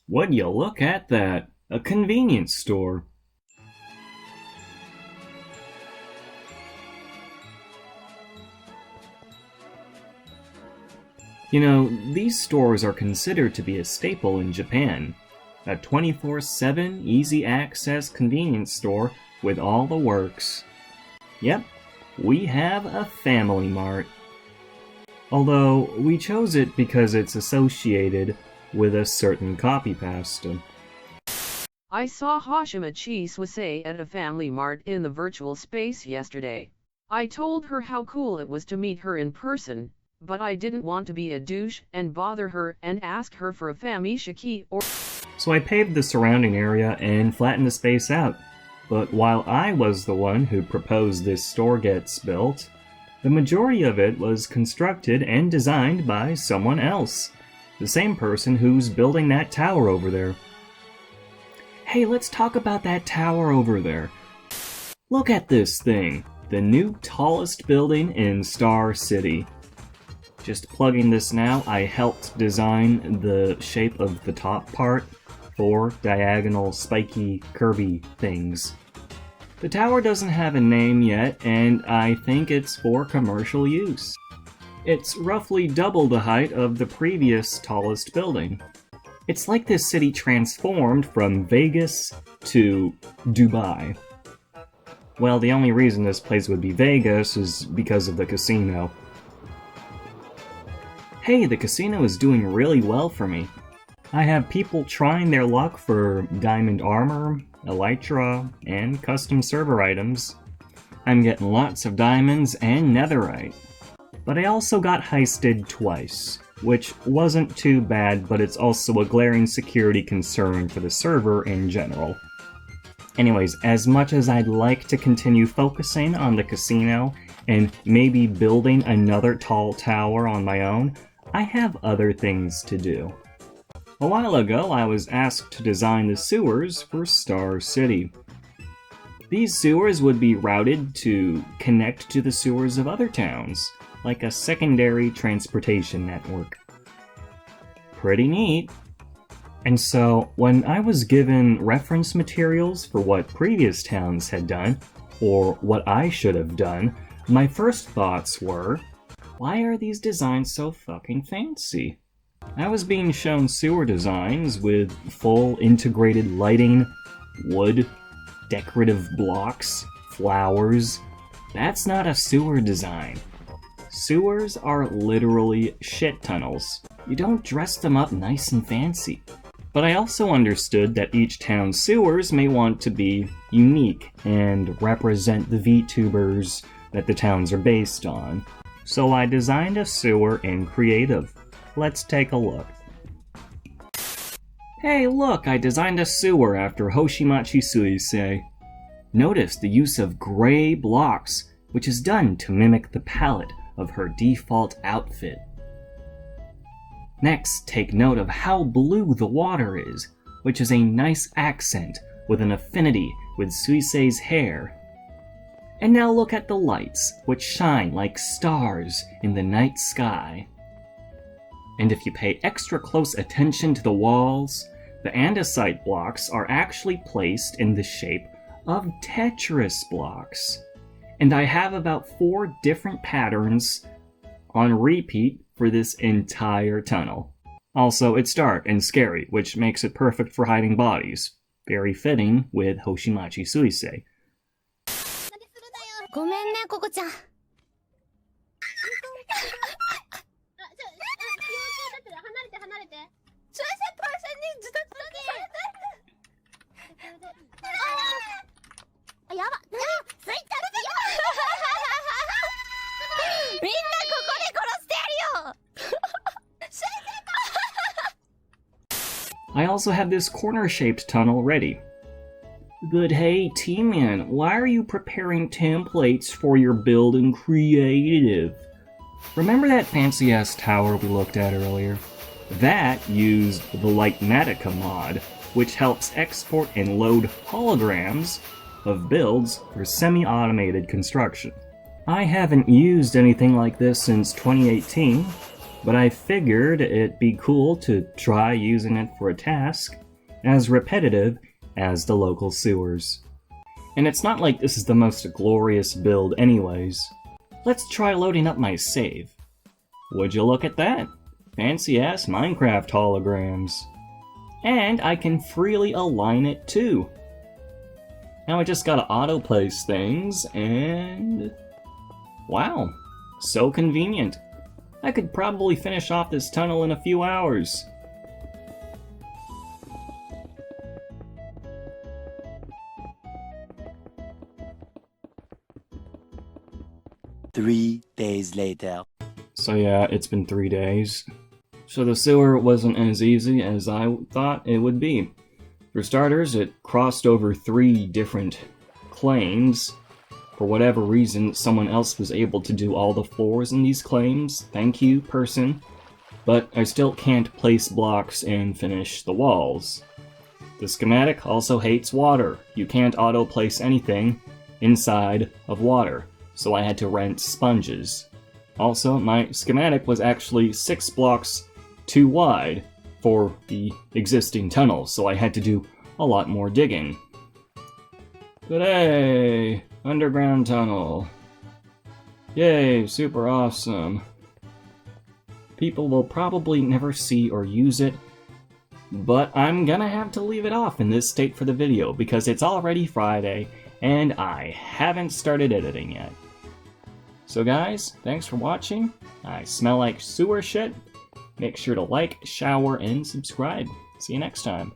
Would you look at that? A convenience store. You know, these stores are considered to be a staple in Japan. A 24/7 easy access convenience store with all the works. Yep, we have a Family Mart. Although, we chose it because it's associated with a certain copy pasta. I saw Hashima Chiswase at a Family Mart in the virtual space yesterday. I told her how cool it was to meet her in person, but I didn't want to be a douche and bother her and ask her for a famishiki or... So I paved the surrounding area and flattened the space out. But while I was the one who proposed this store gets built, the majority of it was constructed and designed by someone else. The same person who's building that tower over there. Hey, let's talk about that tower over there. Look at this thing. The new tallest building in Star City. Just plugging this now, I helped design the shape of the top part. 4 diagonal, spiky, curvy things. The tower doesn't have a name yet, and I think it's for commercial use. It's roughly double the height of the previous tallest building. It's like this city transformed from Vegas to Dubai. Well, the only reason this place would be Vegas is because of the casino. Hey, the casino is doing really well for me. I have people trying their luck for diamond armor, elytra, and custom server items. I'm getting lots of diamonds and netherite. But I also got heisted twice, which wasn't too bad, but it's also a glaring security concern for the server in general. Anyways, as much as I'd like to continue focusing on the casino and maybe building another tall tower on my own, I have other things to do. A while ago, I was asked to design the sewers for Star City. These sewers would be routed to connect to the sewers of other towns, like a secondary transportation network. Pretty neat. And so, when I was given reference materials for what previous towns had done, or what I should have done, my first thoughts were, why are these designs so fucking fancy? I was being shown sewer designs with full integrated lighting, wood, decorative blocks, flowers. That's not a sewer design. Sewers are literally shit tunnels. You don't dress them up nice and fancy. But I also understood that each town's sewers may want to be unique and represent the VTubers that the towns are based on. So I designed a sewer in Creative. Let's take a look. Hey, look, I designed a sewer after Hoshimachi Suisei. Notice the use of gray blocks, which is done to mimic the palette of her default outfit. Next, take note of how blue the water is, which is a nice accent with an affinity with Suisei's hair. And now look at the lights, which shine like stars in the night sky. And if you pay extra close attention to the walls, the andesite blocks are actually placed in the shape of Tetris blocks. And I have about 4 different patterns on repeat for this entire tunnel. Also, it's dark and scary, which makes it perfect for hiding bodies. Very fitting with Hoshimachi Suisei. ごめんね、ココちゃん。やば、スイッチあるよ。みんなここで殺してやるよ。I also have this corner-shaped tunnel ready. But hey, T-Man, why are you preparing templates for your build in Creative? Remember that fancy-ass tower we looked at earlier? That used the Litematica mod, which helps export and load holograms of builds for semi-automated construction. I haven't used anything like this since 2018, but I figured it'd be cool to try using it for a task as repetitive as the local sewers. And it's not like this is the most glorious build anyways. Let's try loading up my save. Would you look at that? Fancy-ass Minecraft holograms. And I can freely align it too. Now I just gotta auto-place things, and... wow, so convenient. I could probably finish off this tunnel in a few hours. Three days later. So yeah, it's been 3 days. So the sewer wasn't as easy as I thought it would be. For starters, it crossed over 3 different claims. For whatever reason, someone else was able to do all the floors in these claims. Thank you, person. But I still can't place blocks and finish the walls. The schematic also hates water. You can't auto-place anything inside of water, so I had to rent sponges. Also, my schematic was actually 6 blocks too wide for the existing tunnel, so I had to do a lot more digging. But hey, underground tunnel. Yay, super awesome. People will probably never see or use it, but I'm gonna have to leave it off in this state for the video because it's already Friday and I haven't started editing yet. So guys, thanks for watching. I smell like sewer shit. Make sure to like, shower, and subscribe. See you next time.